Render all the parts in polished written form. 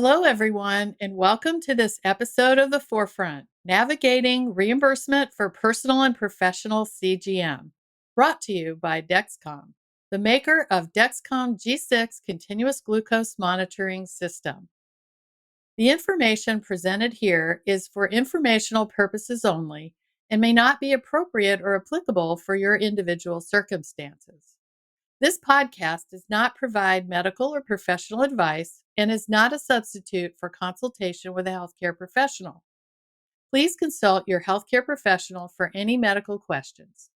Hello, everyone, and welcome to this episode of The Forefront, Navigating Reimbursement for Personal and Professional CGM, brought to you by Dexcom, the maker of Dexcom G6 Continuous Glucose Monitoring System. The information presented here is for informational purposes only and may not be appropriate or applicable for your individual circumstances. This podcast does not provide medical or professional advice and is not a substitute for consultation with a healthcare professional. Please consult your healthcare professional for any medical questions.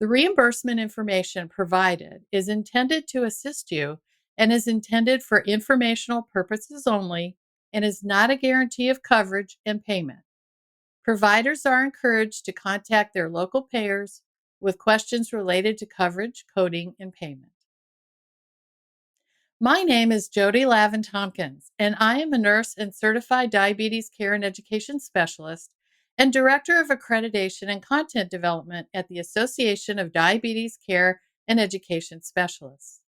The reimbursement information provided is intended to assist you and is intended for informational purposes only and is not a guarantee of coverage and payment. Providers are encouraged to contact their local payers with questions related to coverage, coding, and payment. My name is Jody Lavin-Tompkins, and I am a nurse and certified diabetes care and education specialist and director of accreditation and content development at the Association of Diabetes Care and Education Specialists.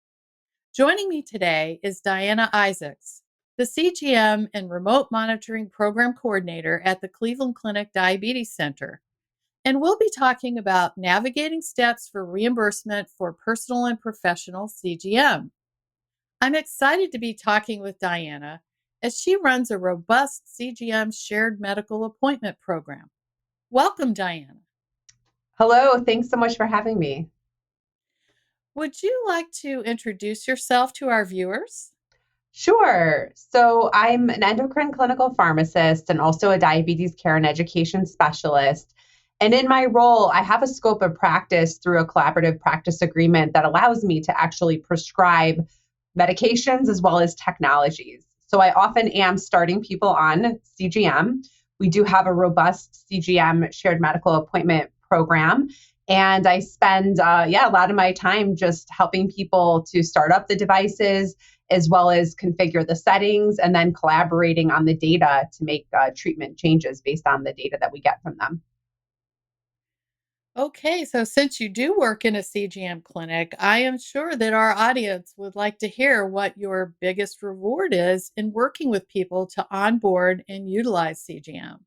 Joining me today is Diana Isaacs, the CGM and Remote Monitoring Program Coordinator at the Cleveland Clinic Diabetes Center, and we'll be talking about navigating steps for reimbursement for personal and professional CGM. I'm excited to be talking with Diana as she runs a robust CGM shared medical appointment program. Welcome, Diana. Hello, thanks so much for having me. Would you like to introduce yourself to our viewers? Sure. So I'm an endocrine clinical pharmacist and also a diabetes care and education specialist. And in my role, I have a scope of practice through a collaborative practice agreement that allows me to actually prescribe medications as well as technologies. So I often am starting people on CGM. We do have a robust CGM shared medical appointment program. And I spend a lot of my time just helping people to start up the devices as well as configure the settings and then collaborating on the data to make treatment changes based on the data that we get from them. Okay, so since you do work in a CGM clinic, I am sure that our audience would like to hear what your biggest reward is in working with people to onboard and utilize CGM.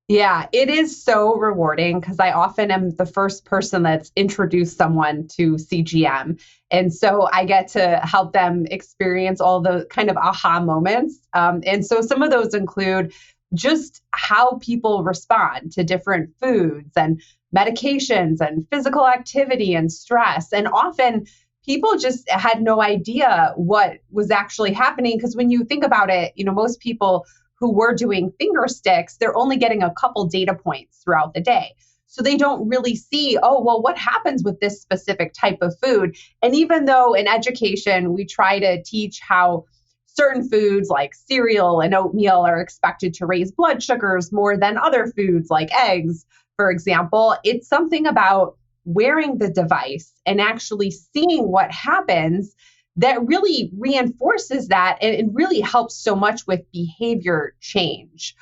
Yeah, it is so rewarding because I often am the first person that's introduced someone to CGM. And so I get to help them experience all the kind of aha moments. And so some of those include just how people respond to different foods and medications and physical activity and stress. And often people just had no idea what was actually happening because when you think about it, most people who were doing finger sticks, they're only getting a couple data points throughout the day. So they don't really see, what happens with this specific type of food? And even though in education, we try to teach how certain foods like cereal and oatmeal are expected to raise blood sugars more than other foods like eggs, for example, it's something about wearing the device and actually seeing what happens that really reinforces that and it really helps so much with behavior change.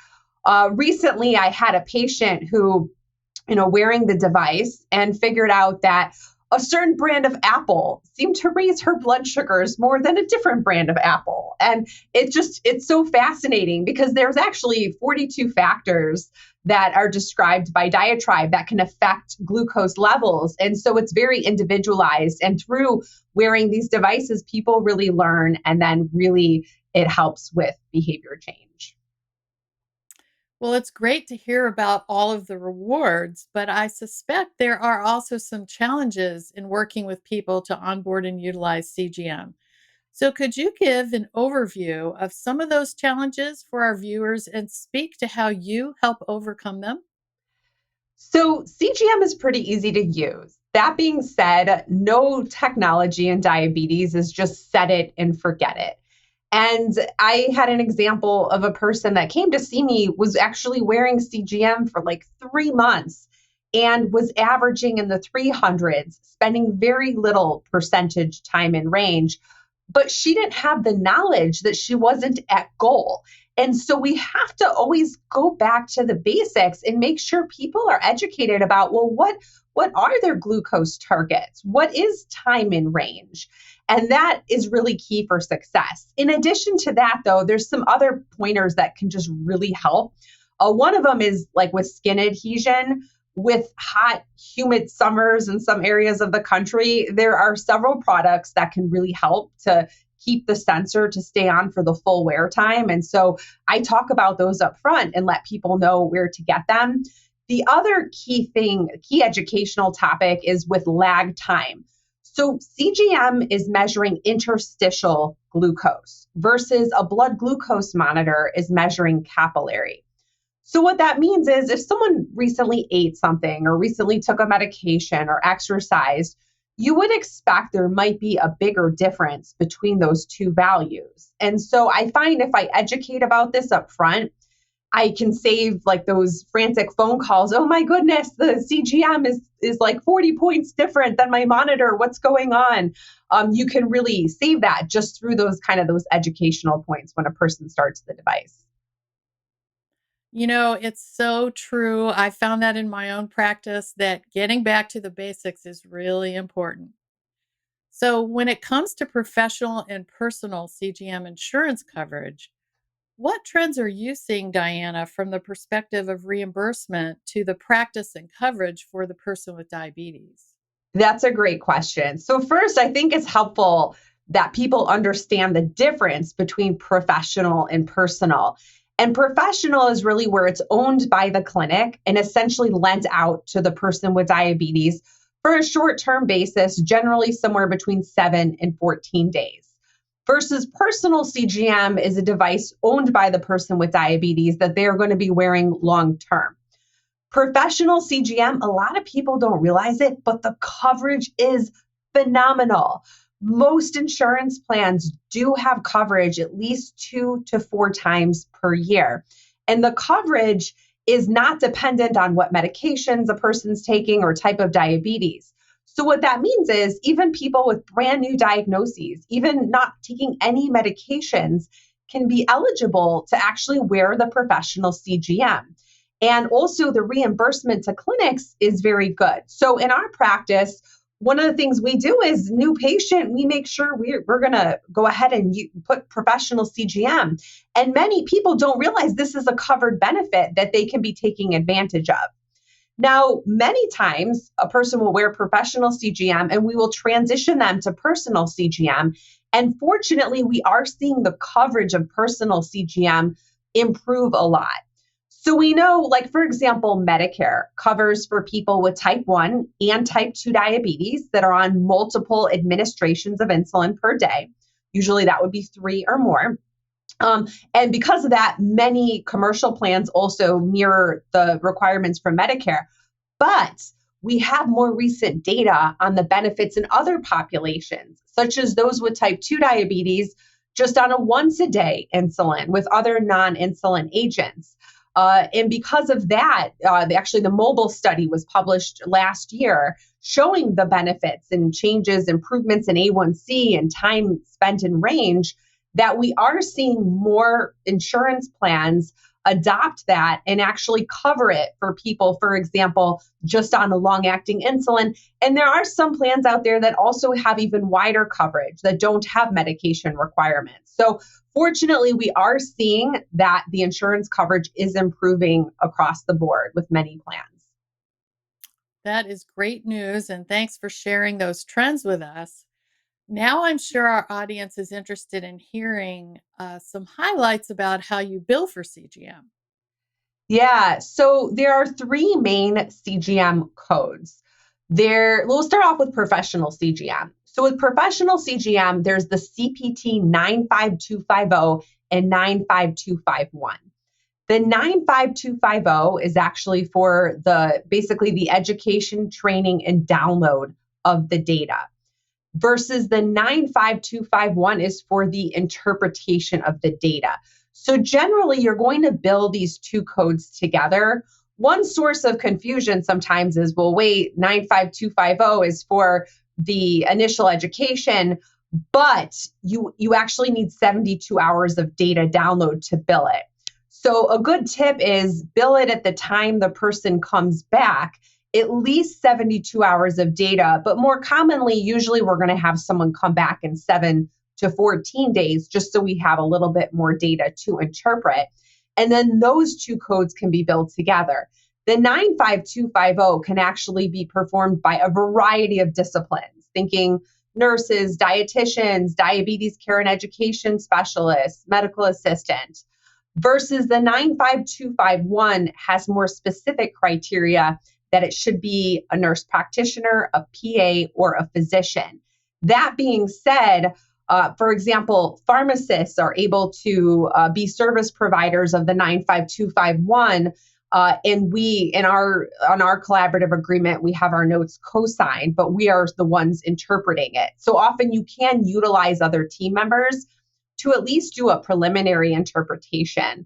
Recently, I had a patient who, wearing the device and figured out that a certain brand of apple seemed to raise her blood sugars more than a different brand of apple. And it's so fascinating because there's actually 42 factors that are described by diatribe that can affect glucose levels. And so it's very individualized. And through wearing these devices, people really learn, and then really it helps with behavior change. Well, it's great to hear about all of the rewards, but I suspect there are also some challenges in working with people to onboard and utilize CGM. So, could you give an overview of some of those challenges for our viewers and speak to how you help overcome them? So CGM is pretty easy to use. That being said, no technology in diabetes is just set it and forget it. And I had an example of a person that came to see me was actually wearing CGM for like 3 months and was averaging in the 300s, spending very little percentage time in range. But she didn't have the knowledge that she wasn't at goal. And so we have to always go back to the basics and make sure people are educated about, what are their glucose targets? What is time in range? And that is really key for success. In addition to that, though, there's some other pointers that can just really help. One of them is like with skin adhesion. With hot, humid summers in some areas of the country, there are several products that can really help to keep the sensor to stay on for the full wear time. And so I talk about those up front and let people know where to get them. The other key educational topic is with lag time. So CGM is measuring interstitial glucose versus a blood glucose monitor is measuring capillary. So what that means is if someone recently ate something or recently took a medication or exercised, you would expect there might be a bigger difference between those two values. And so I find if I educate about this up front, I can save like those frantic phone calls. Oh my goodness, the CGM is like 40 points different than my monitor. What's going on? You can really save that just through those educational points when a person starts the device. It's so true. I found that in my own practice that getting back to the basics is really important. So, when it comes to professional and personal CGM insurance coverage, what trends are you seeing, Diana, from the perspective of reimbursement to the practice and coverage for the person with diabetes? That's a great question. So, first, I think it's helpful that people understand the difference between professional and personal. And professional is really where it's owned by the clinic and essentially lent out to the person with diabetes for a short-term basis, generally somewhere between 7 and 14 days. Versus personal CGM is a device owned by the person with diabetes that they're going to be wearing long-term. Professional CGM, a lot of people don't realize it, but the coverage is phenomenal. Most insurance plans do have coverage at least 2 to 4 times per year. And the coverage is not dependent on what medications a person's taking or type of diabetes. So what that means is even people with brand new diagnoses, even not taking any medications, can be eligible to actually wear the professional CGM. And also the reimbursement to clinics is very good. So in our practice, one of the things we do is new patient, we make sure we're going to go ahead and put professional CGM. And many people don't realize this is a covered benefit that they can be taking advantage of. Now, many times a person will wear professional CGM and we will transition them to personal CGM. And fortunately, we are seeing the coverage of personal CGM improve a lot. So we know, like, for example, Medicare covers for people with type 1 and type 2 diabetes that are on multiple administrations of insulin per day. Usually that would be 3 or more. And because of that, many commercial plans also mirror the requirements from Medicare. But we have more recent data on the benefits in other populations, such as those with type 2 diabetes, just on a once a day insulin with other non-insulin agents. And because of that, the mobile study was published last year showing the benefits and changes, improvements in A1C and time spent in range, that we are seeing more insurance plans adopt that and actually cover it for people, for example, just on a long-acting insulin. And there are some plans out there that also have even wider coverage that don't have medication requirements. So fortunately, we are seeing that the insurance coverage is improving across the board with many plans. That is great news, and thanks for sharing those trends with us. Now, I'm sure our audience is interested in hearing some highlights about how you bill for CGM. Yeah, so there are 3 main CGM codes. We'll start off with professional CGM. So with professional CGM, there's the CPT 95250 and 95251. The 95250 is actually for basically the education, training, and download of the data, versus the 95251 is for the interpretation of the data. So generally, you're going to bill these 2 codes together. One source of confusion sometimes is, well, wait, 95250 is for the initial education, but you actually need 72 hours of data download to bill it. So a good tip is bill it at the time the person comes back at least 72 hours of data, but more commonly, usually we're going to have someone come back in 7 to 14 days, just so we have a little bit more data to interpret. And then those two codes can be built together. The 95250 can actually be performed by a variety of disciplines, thinking nurses, dietitians, diabetes care and education specialists, medical assistants, versus the 95251 has more specific criteria that it should be a nurse practitioner, a PA, or a physician. That being said, for example, pharmacists are able to be service providers of the 95251, and we, on our collaborative agreement, we have our notes co-signed, but we are the ones interpreting it. So often you can utilize other team members to at least do a preliminary interpretation.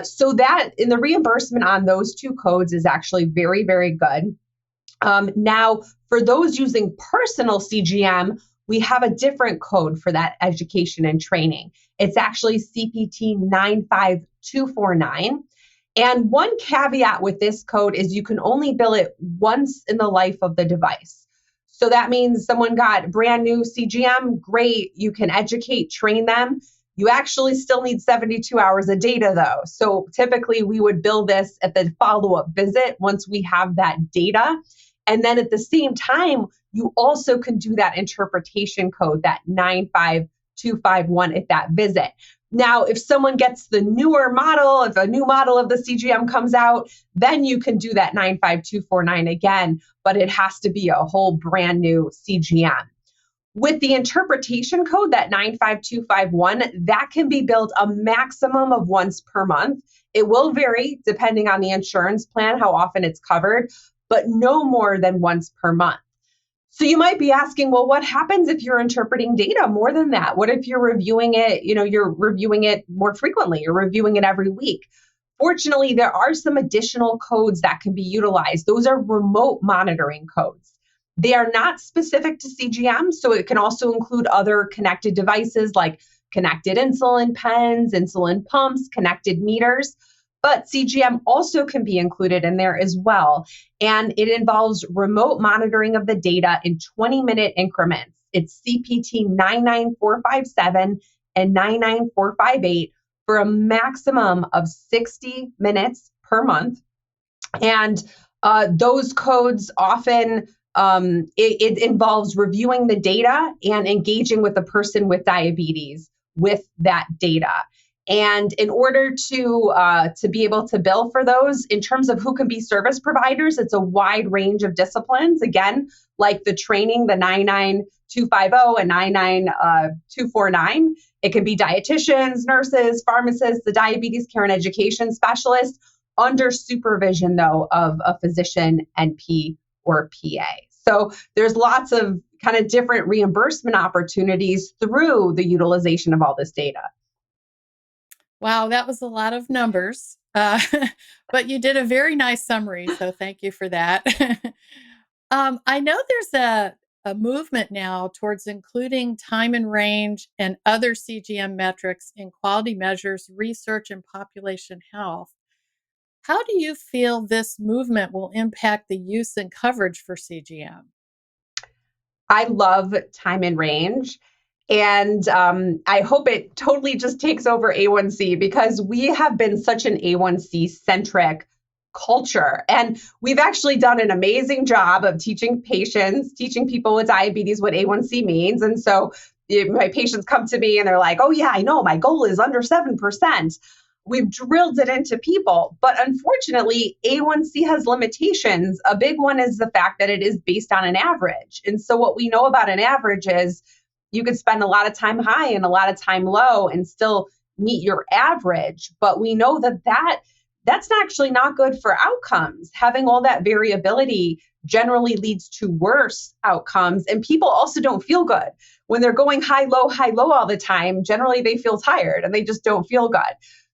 So that in the reimbursement on those two codes is actually very, very good. Now, for those using personal CGM, we have a different code for that education and training. It's actually CPT 95249. And one caveat with this code is you can only bill it once in the life of the device. So that means someone got brand new CGM, great, you can educate, train them. You actually still need 72 hours of data though. So typically we would bill this at the follow-up visit once we have that data. And then at the same time, you also can do that interpretation code, that 95251 at that visit. Now, if someone gets the newer model, if a new model of the CGM comes out, then you can do that 95249 again, but it has to be a whole brand new CGM. With the interpretation code, that 95251, that can be billed a maximum of once per month. It will vary depending on the insurance plan, how often it's covered, but no more than once per month. So you might be asking, well, what happens if you're interpreting data more than that? What if you're reviewing it, you're reviewing it more frequently, you're reviewing it every week? Fortunately, there are some additional codes that can be utilized. Those are remote monitoring codes. They are not specific to CGM, so it can also include other connected devices like connected insulin pens, insulin pumps, connected meters. But CGM also can be included in there as well. And it involves remote monitoring of the data in 20-minute increments. It's CPT 99457 and 99458 for a maximum of 60 minutes per month. And those codes often, it involves reviewing the data and engaging with the person with diabetes with that data. And in order to be able to bill for those, in terms of who can be service providers, it's a wide range of disciplines. Again, like the training, the 99250 and 99249, it can be dietitians, nurses, pharmacists, the diabetes care and education specialist, under supervision, though, of a physician, NP, or PA. So there's lots of kind of different reimbursement opportunities through the utilization of all this data. Wow, that was a lot of numbers, but you did a very nice summary, so thank you for that. I know there's a movement now towards including time and range and other CGM metrics in quality measures, research, and population health. How do you feel this movement will impact the use and coverage for CGM? I love time and range. And I hope it totally just takes over A1C, because we have been such an A1C centric culture. And we've actually done an amazing job of teaching patients, teaching people with diabetes what A1C means. And so my patients come to me and they're like, oh, yeah, I know, my goal is under 7%. We've drilled it into people. But unfortunately, A1C has limitations. A big one is the fact that it is based on an average. And so what we know about an average is you could spend a lot of time high and a lot of time low and still meet your average. But we know that that's actually not good for outcomes. Having all that variability generally leads to worse outcomes. And people also don't feel good. When they're going high, low all the time, generally they feel tired and they just don't feel good.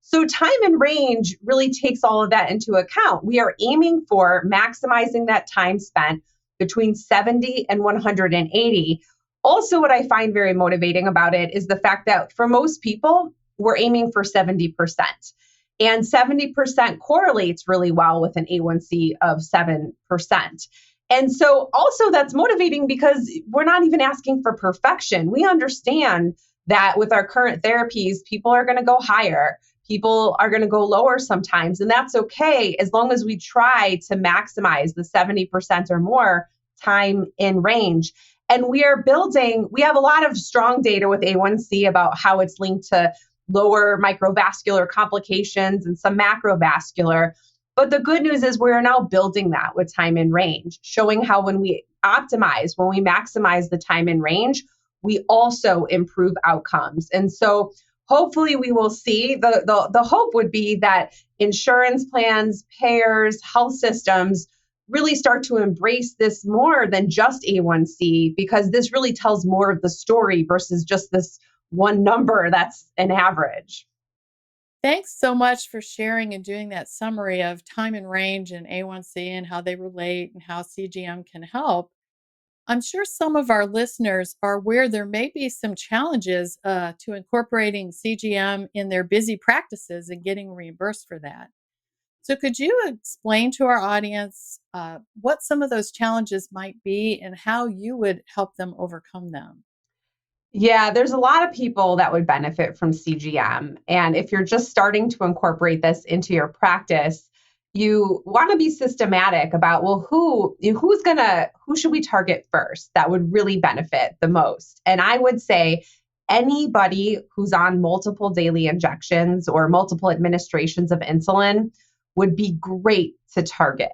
So time and range really takes all of that into account. We are aiming for maximizing that time spent between 70 and 180. Also, what I find very motivating about it is the fact that for most people, we're aiming for 70%. And 70% correlates really well with an A1C of 7%. And so also that's motivating because we're not even asking for perfection. We understand that with our current therapies, people are going to go higher. People are going to go lower sometimes, and that's okay as long as we try to maximize the 70% or more time in range. And we have a lot of strong data with A1C about how it's linked to lower microvascular complications and some macrovascular. But the good news is we're now building that with time in range, showing how when we maximize the time in range, we also improve outcomes. And so hopefully we will see the hope would be that insurance plans, payers, health systems really start to embrace this more than just A1C, because this really tells more of the story versus just this one number that's an average. Thanks so much for sharing and doing that summary of time and range and A1C and how they relate and how CGM can help. I'm sure some of our listeners are aware there may be some challenges to incorporating CGM in their busy practices and getting reimbursed for that. So, could you explain to our audience what some of those challenges might be and how you would help them overcome them? Yeah, there's a lot of people that would benefit from CGM. And if you're just starting to incorporate this into your practice, you want to be systematic about, well, who should we target first that would really benefit the most? And I would say anybody who's on multiple daily injections or multiple administrations of insulin would be great to target.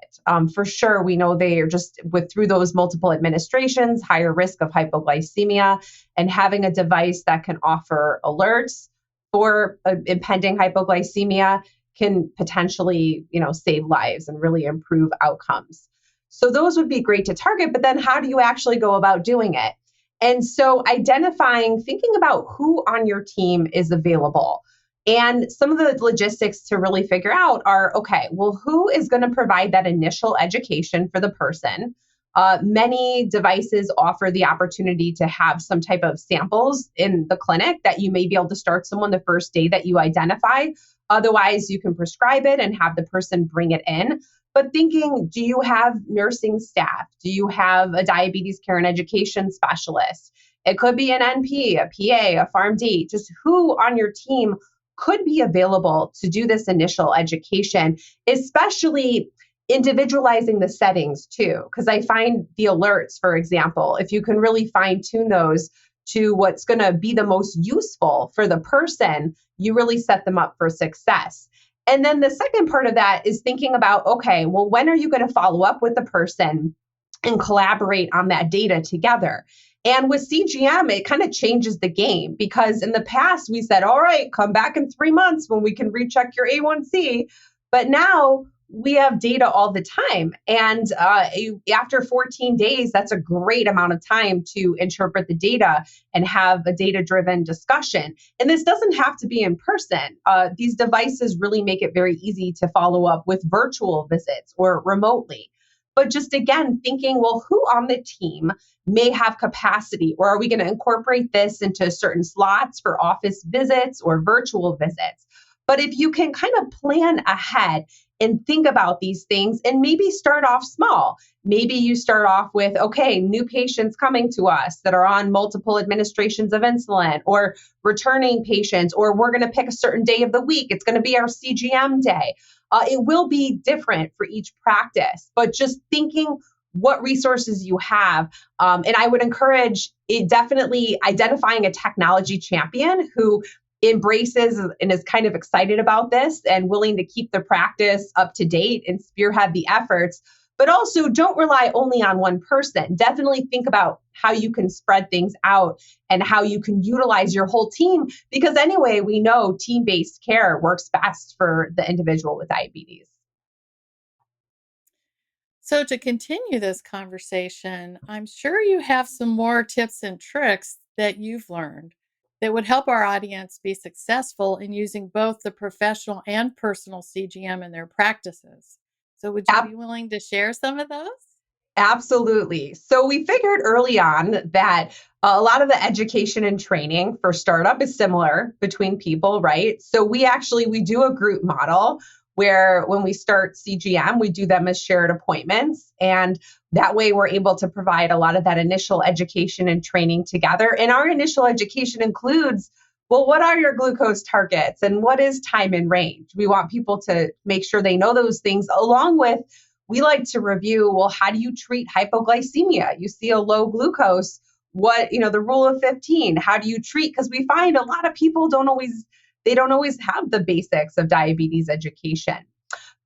For sure, we know they are just through those multiple administrations, higher risk of hypoglycemia, and having a device that can offer alerts for impending hypoglycemia can potentially, save lives and really improve outcomes. So those would be great to target, but then how do you actually go about doing it? And so thinking about who on your team is available. And some of the logistics to really figure out are, okay, well, who is going to provide that initial education for the person? Many devices offer the opportunity to have some type of samples in the clinic that you may be able to start someone the first day that you identify. Otherwise, you can prescribe it and have the person bring it in. But thinking, do you have nursing staff? Do you have a diabetes care and education specialist? It could be an NP, a PA, a PharmD, just who on your team could be available to do this initial education, especially individualizing the settings too. Because I find the alerts, for example, if you can really fine tune those to what's going to be the most useful for the person, you really set them up for success. And then the second part of that is thinking about, okay, well, when are you going to follow up with the person and collaborate on that data together? And with CGM, it kind of changes the game, because in the past we said, all right, come back in 3 months when we can recheck your A1C. But now we have data all the time. And after 14 days, that's a great amount of time to interpret the data and have a data-driven discussion. And this doesn't have to be in person. These devices really make it very easy to follow up with virtual visits or remotely. But just again, thinking, well, who on the team may have capacity, or are we going to incorporate this into certain slots for office visits or virtual visits? But if you can kind of plan ahead and think about these things and maybe start off small. Maybe you start off with, okay, new patients coming to us that are on multiple administrations of insulin, or returning patients, or we're going to pick a certain day of the week. It's going to be our CGM day. It will be different for each practice, but just thinking what resources you have. And I would encourage it, definitely identifying a technology champion who embraces and is kind of excited about this and willing to keep the practice up to date and spearhead the efforts. But also don't rely only on one person. Definitely think about how you can spread things out and how you can utilize your whole team, because anyway, we know team-based care works best for the individual with diabetes. So, to continue this conversation, I'm sure you have some more tips and tricks that you've learned that would help our audience be successful in using both the professional and personal CGM in their practices. So, would you be willing to share some of those? Absolutely. So we figured early on that a lot of the education and training for startup is similar between people, right? So we do a group model where when we start CGM, we do them as shared appointments, and that way we're able to provide a lot of that initial education and training together. And our initial education includes, well, what are your glucose targets and what is time in range? We want people to make sure they know those things, along with, we like to review, well, how do you treat hypoglycemia? You see a low glucose, the rule of 15, how do you treat? Because we find a lot of people don't always have the basics of diabetes education.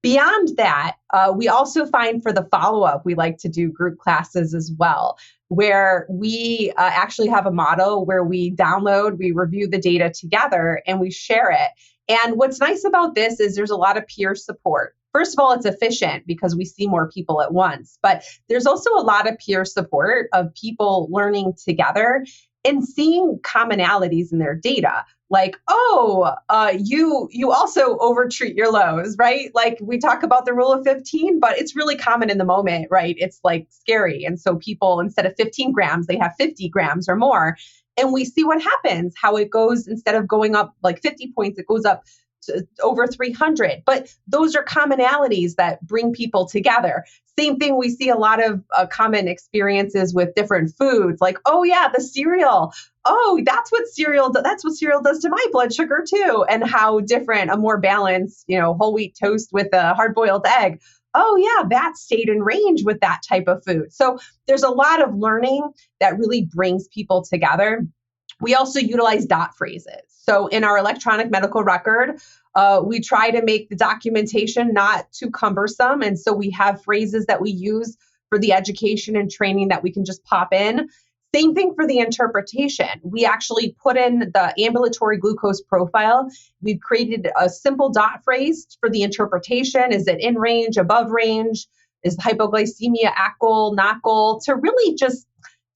Beyond that, we also find for the follow up, we like to do group classes as well, where we actually have a model where we review the data together, and we share it. And what's nice about this is there's a lot of peer support. First of all, it's efficient because we see more people at once, but there's also a lot of peer support of people learning together and seeing commonalities in their data. Like, oh, you also overtreat your lows, right? Like we talk about the rule of 15, but it's really common in the moment, right? It's like scary. And so people, instead of 15 grams, they have 50 grams or more. And we see what happens, how it goes, instead of going up like 50 points, it goes up to over 300. But those are commonalities that bring people together. Same thing, we see a lot of common experiences with different foods, like, oh yeah, the cereal. Oh, that's what cereal does to my blood sugar too. And how different a more balanced, whole wheat toast with a hard boiled egg. Oh yeah, that stayed in range with that type of food. So there's a lot of learning that really brings people together. We also utilize dot phrases. So in our electronic medical record, we try to make the documentation not too cumbersome. And so we have phrases that we use for the education and training that we can just pop in. Same thing for the interpretation. We actually put in the ambulatory glucose profile. We've created a simple dot phrase for the interpretation. Is it in range, above range? Is hypoglycemia at goal, not goal? To really just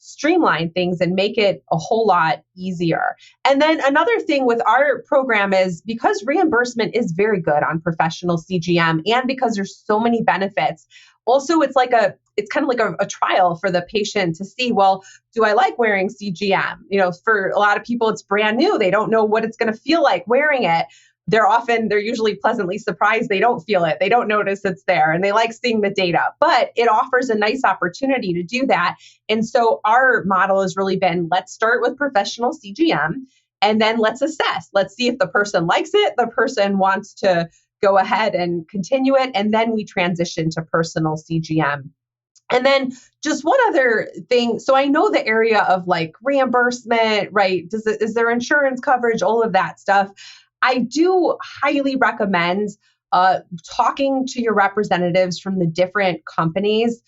streamline things and make it a whole lot easier. And then another thing with our program is, because reimbursement is very good on professional CGM, and because there's so many benefits, also it's kind of like a trial for the patient to see, well, do I like wearing CGM? For a lot of people, it's brand new. They don't know what it's going to feel like wearing it. They're usually pleasantly surprised. They don't feel it. They don't notice it's there, and they like seeing the data, but it offers a nice opportunity to do that. And so our model has really been, let's start with professional CGM, and then let's assess. Let's see if the person likes it, the person wants to go ahead and continue it, and then we transition to personal CGM. And then just one other thing. So I know the area of like reimbursement, right? Is there insurance coverage, all of that stuff. I do highly recommend talking to your representatives from the different companies.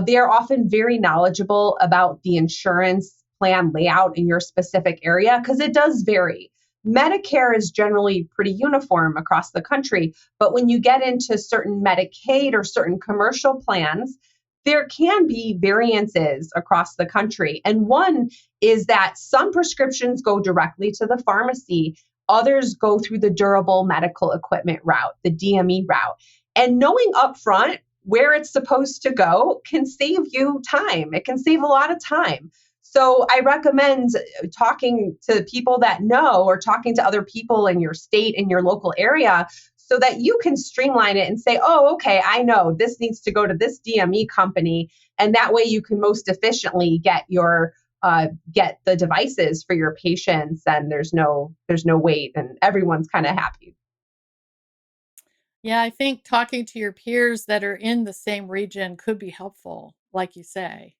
They're often very knowledgeable about the insurance plan layout in your specific area, because it does vary. Medicare is generally pretty uniform across the country, but when you get into certain Medicaid or certain commercial plans, there can be variances across the country. And one is that some prescriptions go directly to the pharmacy, others go through the durable medical equipment route, the DME route. And knowing upfront where it's supposed to go can save you time. It can save a lot of time. So I recommend talking to people that know, or talking to other people in your state, in your local area, so that you can streamline it and say, oh, okay, I know this needs to go to this DME company. And that way you can most efficiently get the devices for your patients, and there's no wait, and everyone's kind of happy. Yeah, I think talking to your peers that are in the same region could be helpful, like you say.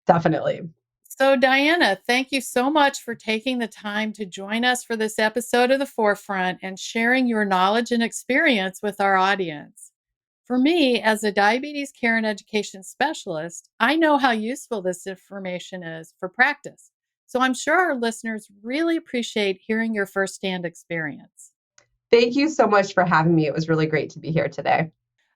Definitely. So, Diana, thank you so much for taking the time to join us for this episode of The Forefront and sharing your knowledge and experience with our audience. For me, as a diabetes care and education specialist, I know how useful this information is for practice. So, I'm sure our listeners really appreciate hearing your firsthand experience. Thank you so much for having me. It was really great to be here today.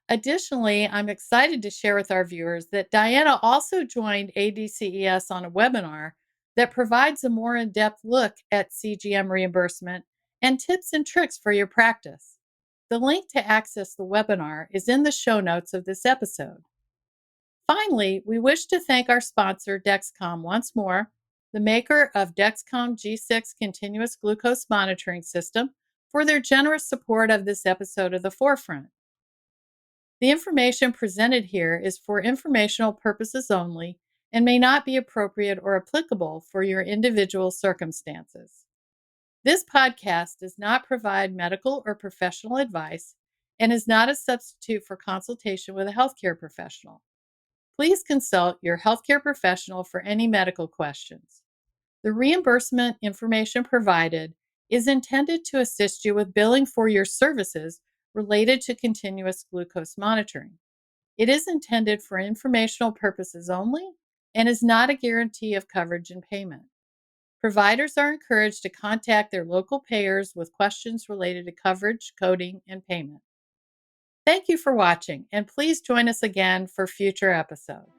Additionally, I'm excited to share with our viewers that Diana also joined ADCES on a webinar that provides a more in depth look at CGM reimbursement and tips and tricks for your practice. The link to access the webinar is in the show notes of this episode. Finally, we wish to thank our sponsor, Dexcom, once more, the maker of Dexcom G6 continuous glucose monitoring system, for their generous support of this episode of The Forefront. The information presented here is for informational purposes only and may not be appropriate or applicable for your individual circumstances. This podcast does not provide medical or professional advice and is not a substitute for consultation with a healthcare professional. Please consult your healthcare professional for any medical questions. The reimbursement information provided is intended to assist you with billing for your services related to continuous glucose monitoring. It is intended for informational purposes only and is not a guarantee of coverage and payment. Providers are encouraged to contact their local payers with questions related to coverage, coding, and payment. Thank you for watching, and please join us again for future episodes.